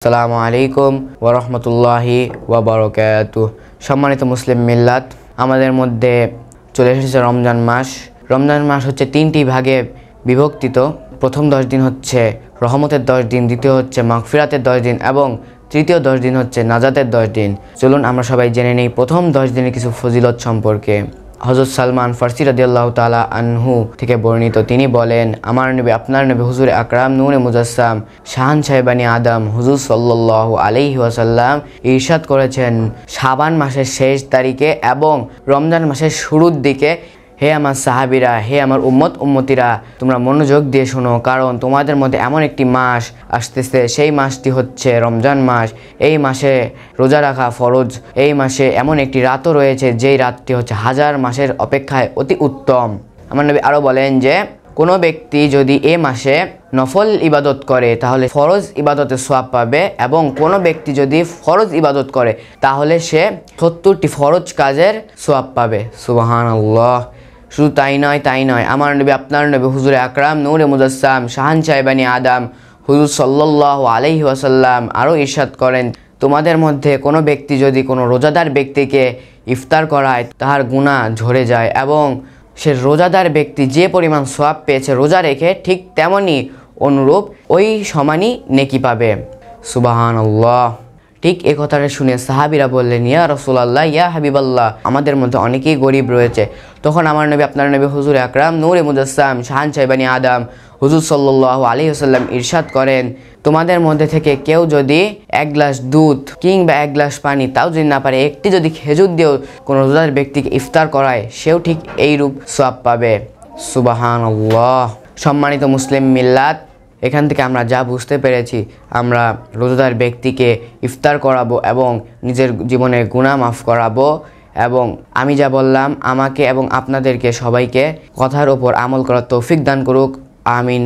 আসসালামু আলাইকুম ওয়া রাহমাতুল্লাহি ওয়া বারাকাতুহু। সম্মানিত মুসলিম মিল্লাত, আমাদের মধ্যে চলে এসেছে রমজান মাস। রমজান মাস হচ্ছে তিনটি ভাগে বিভক্তিত। প্রথম 10 দিন হচ্ছে রহমতের 10 দিন, দ্বিতীয় হচ্ছে মাগফিরাতের 10 দিন এবং তৃতীয় 10 দিন হচ্ছে নাজাতের 10 দিন। চলুন আমরা সবাই জেনে নেই প্রথম 10 দিনের কিছু ফজিলত সম্পর্কে। হযরত সালমান ফারসি রাদিয়াল্লাহু তাআলা আনহু থেকে বর্ণিত, তিনি বলেন, আমার নবী আপনার নবী হুজুর আকরাম নূরে মুজাসসাম শাহানশাহ বানি আদম হুজুর সাল্লাল্লাহু আলাইহি ওয়াসাল্লাম ইরশাদ করেছেন, শাবান মাসের শেষ তারিখে এবং রমজান মাসের শুরুর দিকে, হে আমার সাহাবীরা, হে আমার উম্মতিরা, তোমরা মনোযোগ দিয়ে শোনো, কারণ তোমাদের মধ্যে এমন একটি মাস আসতেছে, সেই মাসটি হচ্ছে রমজান মাস। এই মাসে রোজা রাখা ফরজ। এই মাসে এমন একটি রাতও রয়েছে যেই রাতটি হচ্ছে হাজার মাসের অপেক্ষায় অতি উত্তম। আমার নবী আরও বলেন যে, কোনো ব্যক্তি যদি এ মাসে নফল ইবাদত করে তাহলে ফরজ ইবাদতের সওয়াব পাবে, এবং কোনো ব্যক্তি যদি ফরজ ইবাদত করে তাহলে সে 70টি ফরজ কাজের সওয়াব পাবে। সুবহানাল্লাহ। শুধু তাই নয়, আমার নবী আপনার নবী হুজুর আকরাম নূরে মুজাসসাম শাহানশাহ বানি আদম হুজুর সাল্লাল্লাহু আলাইহি ওয়াসাল্লাম আরও ইরশাদ করেন, তোমাদের মধ্যে কোনো ব্যক্তি যদি কোনো রোজাদার ব্যক্তিকে ইফতার করায় তাহার গুনাহ ঝরে যায়, এবং সে রোজাদার ব্যক্তি যে পরিমাণ সওয়াব পেয়েছে রোজা রেখে, ঠিক তেমনই অনুরূপ ওই সমানই নেকি পাবে। সুবহানাল্লাহ। ঠিক এ কথাটা শুনে সাহাবীরা বললেন, ইয়া রাসূলুল্লাহ, ইয়া হাবিবাল্লাহ, আমাদের মধ্যে অনেকেই গরিব রয়েছে। তখন আমার নবী আপনার নবী হুজুর আকরাম নূরে মুজাসসাম শাহানশাহ বানি আদম হুজুর সাল্লাল্লাহু আলাইহি ওয়াসাল্লাম ইরশাদ করেন, তোমাদের মধ্যে থেকে কেউ যদি 1 গ্লাস দুধ কিংবা 1 গ্লাস পানি, তাও যদি না পারে একটি যদি খেজুর দিয়েও কোনো রোজাদার ব্যক্তিকে ইফতার করায়, সেও ঠিক এইরূপ সওয়াব পাবে। সুবহানাল্লাহ। সম্মানিত মুসলিম মিল্লাত, এখান থেকে আমরা যা বুঝতে পেরেছি, আমরা রোজাদার ব্যক্তিকে ইফতার করাবো এবং নিজের জীবনের গুনাহ মাফ করাবো। এবং আমি যা বললাম, আমাকে এবং আপনাদেরকে সবাইকে কথার ওপর আমল করার তৌফিক দান করুক। আমিন।